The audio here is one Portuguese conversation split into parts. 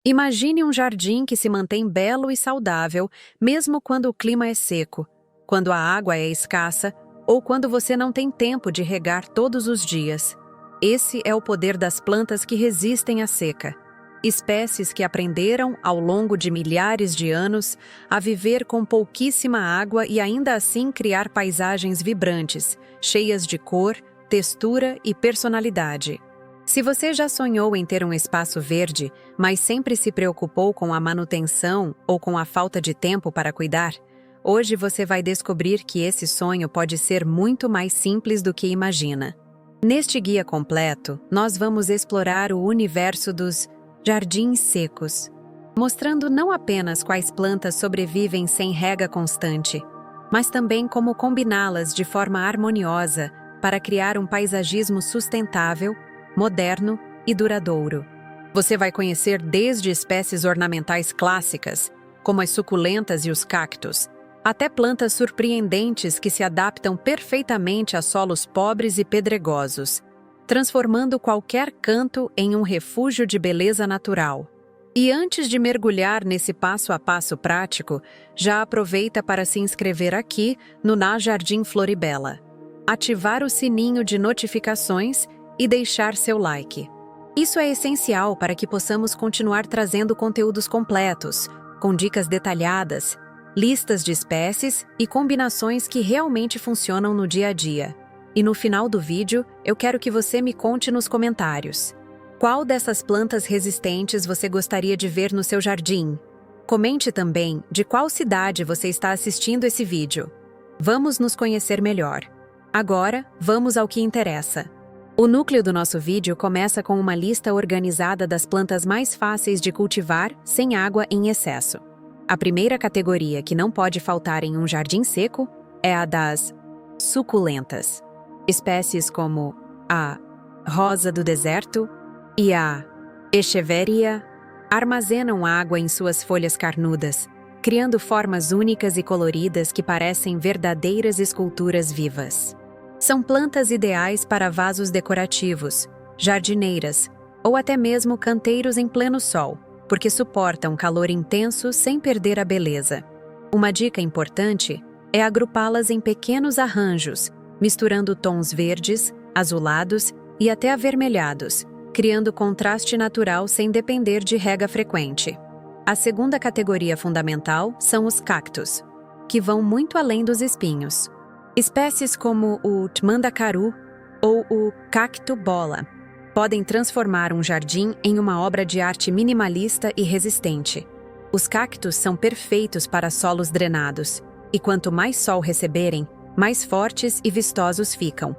Imagine um jardim que se mantém belo e saudável, mesmo quando o clima é seco, quando a água é escassa ou quando você não tem tempo de regar todos os dias. Esse é o poder das plantas que resistem à seca. Espécies que aprenderam, ao longo de milhares de anos, a viver com pouquíssima água e ainda assim criar paisagens vibrantes, cheias de cor, textura e personalidade. Se você já sonhou em ter um espaço verde, mas sempre se preocupou com a manutenção ou com a falta de tempo para cuidar, hoje você vai descobrir que esse sonho pode ser muito mais simples do que imagina. Neste guia completo, nós vamos explorar o universo dos jardins secos, mostrando não apenas quais plantas sobrevivem sem rega constante, mas também como combiná-las de forma harmoniosa para criar um paisagismo sustentável, moderno e duradouro. Você vai conhecer desde espécies ornamentais clássicas, como as suculentas e os cactos, até plantas surpreendentes que se adaptam perfeitamente a solos pobres e pedregosos, transformando qualquer canto em um refúgio de beleza natural. E antes de mergulhar nesse passo a passo prático, já aproveita para se inscrever aqui no Na Jardim Floribela, ativar o sininho de notificações e deixar seu like. Isso é essencial para que possamos continuar trazendo conteúdos completos, com dicas detalhadas, listas de espécies e combinações que realmente funcionam no dia a dia. E no final do vídeo, eu quero que você me conte nos comentários: qual dessas plantas resistentes você gostaria de ver no seu jardim? Comente também de qual cidade você está assistindo esse vídeo. Vamos nos conhecer melhor. Agora, vamos ao que interessa. O núcleo do nosso vídeo começa com uma lista organizada das plantas mais fáceis de cultivar sem água em excesso. A primeira categoria que não pode faltar em um jardim seco é a das suculentas. Espécies como a rosa do deserto e a echeveria armazenam água em suas folhas carnudas, criando formas únicas e coloridas que parecem verdadeiras esculturas vivas. São plantas ideais para vasos decorativos, jardineiras ou até mesmo canteiros em pleno sol, porque suportam calor intenso sem perder a beleza. Uma dica importante é agrupá-las em pequenos arranjos, misturando tons verdes, azulados e até avermelhados, criando contraste natural sem depender de rega frequente. A segunda categoria fundamental são os cactos, que vão muito além dos espinhos. Espécies como o tmandacaru ou o cacto-bola podem transformar um jardim em uma obra de arte minimalista e resistente. Os cactos são perfeitos para solos drenados, e quanto mais sol receberem, mais fortes e vistosos ficam.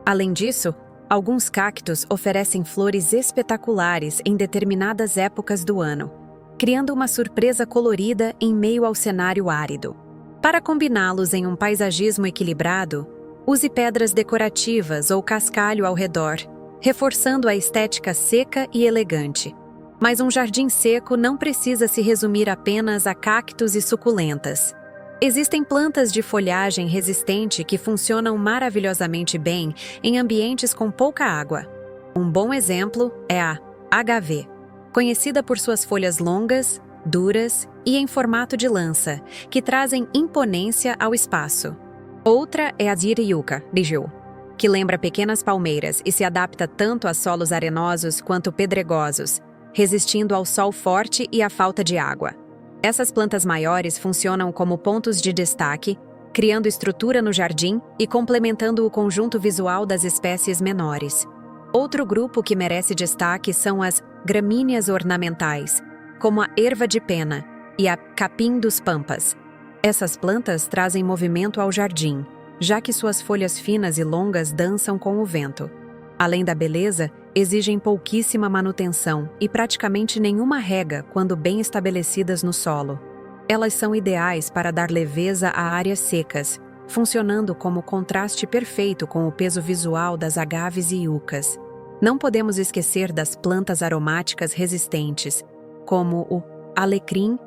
Além disso, alguns cactos oferecem flores espetaculares em determinadas épocas do ano, criando uma surpresa colorida em meio ao cenário árido. Para combiná-los em um paisagismo equilibrado, use pedras decorativas ou cascalho ao redor, reforçando a estética seca e elegante. Mas um jardim seco não precisa se resumir apenas a cactos e suculentas. Existem plantas de folhagem resistente que funcionam maravilhosamente bem em ambientes com pouca água. Um bom exemplo é a agave, conhecida por suas folhas longas, duras e em formato de lança, que trazem imponência ao espaço. Outra é a ziriuca, biju, que lembra pequenas palmeiras e se adapta tanto a solos arenosos quanto pedregosos, resistindo ao sol forte e à falta de água. Essas plantas maiores funcionam como pontos de destaque, criando estrutura no jardim e complementando o conjunto visual das espécies menores. Outro grupo que merece destaque são as gramíneas ornamentais, como a erva de pena e a capim dos pampas. Essas plantas trazem movimento ao jardim, já que suas folhas finas e longas dançam com o vento. Além da beleza, exigem pouquíssima manutenção e praticamente nenhuma rega quando bem estabelecidas no solo. Elas são ideais para dar leveza a áreas secas, funcionando como contraste perfeito com o peso visual das agaves e yuccas. Não podemos esquecer das plantas aromáticas resistentes, como o alecrim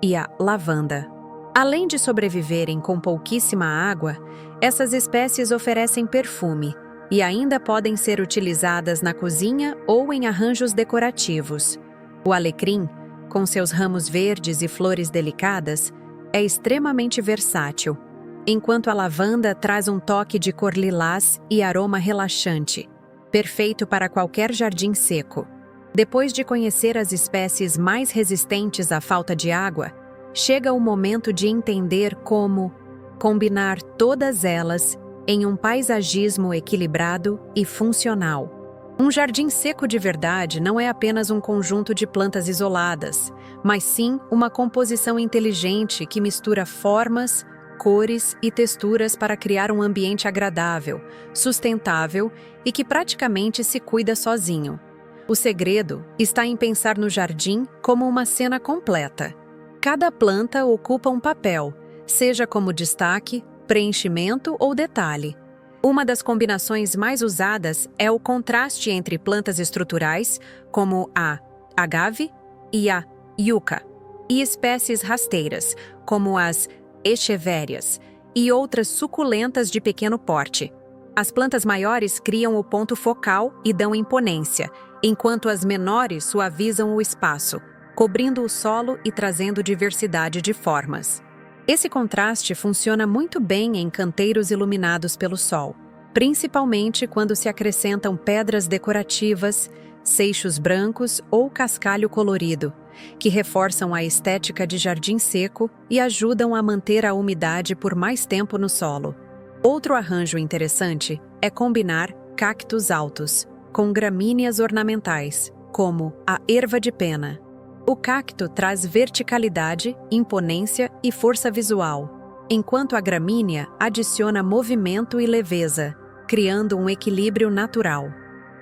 e a lavanda. Além de sobreviverem com pouquíssima água, essas espécies oferecem perfume e ainda podem ser utilizadas na cozinha ou em arranjos decorativos. O alecrim com seus ramos verdes e flores delicadas, é extremamente versátil, enquanto a lavanda traz um toque de cor lilás e aroma relaxante, perfeito para qualquer jardim seco. Depois de conhecer as espécies mais resistentes à falta de água, chega o momento de entender como combinar todas elas em um paisagismo equilibrado e funcional. Um jardim seco de verdade não é apenas um conjunto de plantas isoladas, mas sim uma composição inteligente que mistura formas, cores e texturas para criar um ambiente agradável, sustentável e que praticamente se cuida sozinho. O segredo está em pensar no jardim como uma cena completa. Cada planta ocupa um papel, seja como destaque, preenchimento ou detalhe. Uma das combinações mais usadas é o contraste entre plantas estruturais, como a agave e a yucca, e espécies rasteiras, como as echevérias, e outras suculentas de pequeno porte. As plantas maiores criam o ponto focal e dão imponência, enquanto as menores suavizam o espaço, cobrindo o solo e trazendo diversidade de formas. Esse contraste funciona muito bem em canteiros iluminados pelo sol, principalmente quando se acrescentam pedras decorativas, seixos brancos ou cascalho colorido, que reforçam a estética de jardim seco e ajudam a manter a umidade por mais tempo no solo. Outro arranjo interessante é combinar cactos altos com gramíneas ornamentais, como a erva de pena. O cacto traz verticalidade, imponência e força visual, enquanto a gramínea adiciona movimento e leveza, criando um equilíbrio natural.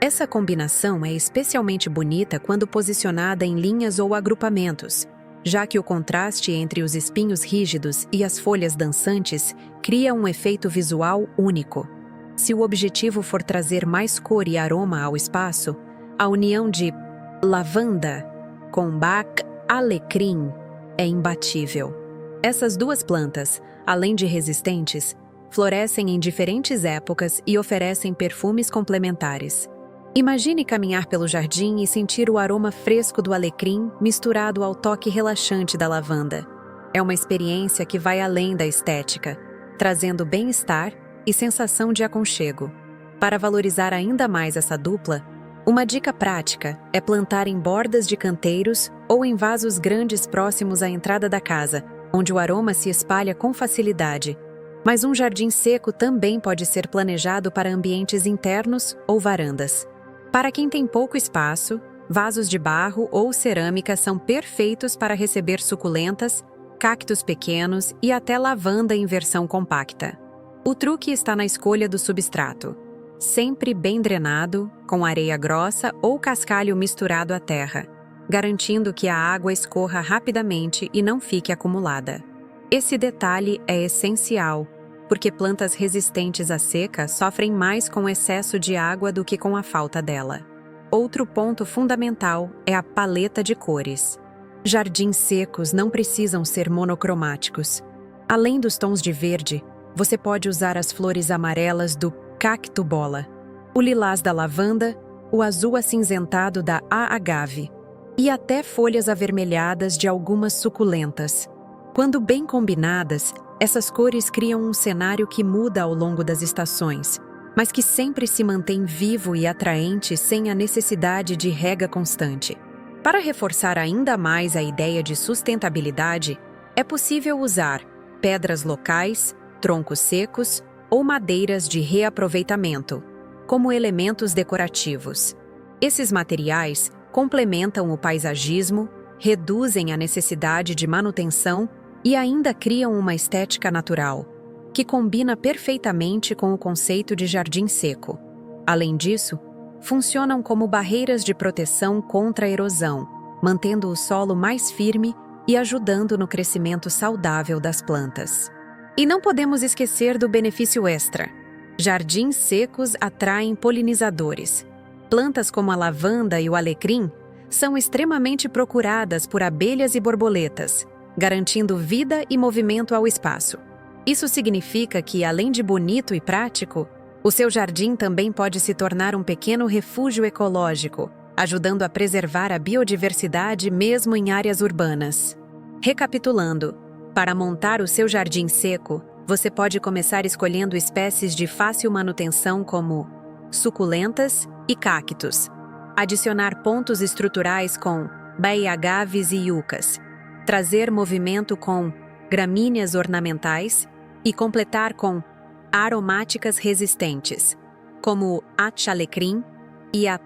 Essa combinação é especialmente bonita quando posicionada em linhas ou agrupamentos, já que o contraste entre os espinhos rígidos e as folhas dançantes cria um efeito visual único. Se o objetivo for trazer mais cor e aroma ao espaço, a união de lavanda com Bach alecrim é imbatível. Essas duas plantas, além de resistentes, florescem em diferentes épocas e oferecem perfumes complementares. Imagine caminhar pelo jardim e sentir o aroma fresco do alecrim misturado ao toque relaxante da lavanda. É uma experiência que vai além da estética, trazendo bem-estar e sensação de aconchego. Para valorizar ainda mais essa dupla, uma dica prática é plantar em bordas de canteiros ou em vasos grandes próximos à entrada da casa, onde o aroma se espalha com facilidade. Mas um jardim seco também pode ser planejado para ambientes internos ou varandas. Para quem tem pouco espaço, vasos de barro ou cerâmica são perfeitos para receber suculentas, cactos pequenos e até lavanda em versão compacta. O truque está na escolha do substrato. Sempre bem drenado, com areia grossa ou cascalho misturado à terra, garantindo que a água escorra rapidamente e não fique acumulada. Esse detalhe é essencial, porque plantas resistentes à seca sofrem mais com o excesso de água do que com a falta dela. Outro ponto fundamental é a paleta de cores. Jardins secos não precisam ser monocromáticos. Além dos tons de verde, você pode usar as flores amarelas do cacto-bola, o lilás da lavanda, o azul acinzentado da agave e até folhas avermelhadas de algumas suculentas. Quando bem combinadas, essas cores criam um cenário que muda ao longo das estações, mas que sempre se mantém vivo e atraente sem a necessidade de rega constante. Para reforçar ainda mais a ideia de sustentabilidade, é possível usar pedras locais, troncos secos ou madeiras de reaproveitamento, como elementos decorativos. Esses materiais complementam o paisagismo, reduzem a necessidade de manutenção e ainda criam uma estética natural, que combina perfeitamente com o conceito de jardim seco. Além disso, funcionam como barreiras de proteção contra a erosão, mantendo o solo mais firme e ajudando no crescimento saudável das plantas. E não podemos esquecer do benefício extra. Jardins secos atraem polinizadores. Plantas como a lavanda e o alecrim são extremamente procuradas por abelhas e borboletas, garantindo vida e movimento ao espaço. Isso significa que, além de bonito e prático, o seu jardim também pode se tornar um pequeno refúgio ecológico, ajudando a preservar a biodiversidade mesmo em áreas urbanas. Recapitulando, para montar o seu jardim seco, você pode começar escolhendo espécies de fácil manutenção como suculentas e cactos. Adicionar pontos estruturais com baeagaves e yuccas. Trazer movimento com gramíneas ornamentais e completar com aromáticas resistentes, como a alecrim e a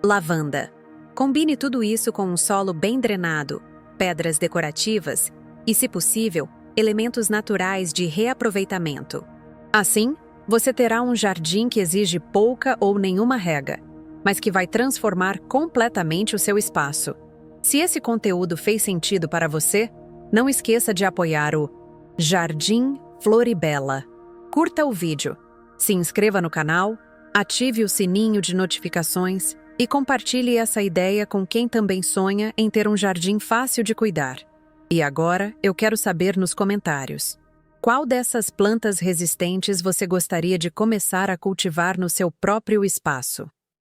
lavanda. Combine tudo isso com um solo bem drenado, pedras decorativas e, se possível, elementos naturais de reaproveitamento. Assim, você terá um jardim que exige pouca ou nenhuma rega, mas que vai transformar completamente o seu espaço. Se esse conteúdo fez sentido para você, não esqueça de apoiar o Jardim Floribela. Curta o vídeo, se inscreva no canal, ative o sininho de notificações e compartilhe essa ideia com quem também sonha em ter um jardim fácil de cuidar. E agora, eu quero saber nos comentários: qual dessas plantas resistentes você gostaria de começar a cultivar no seu próprio espaço?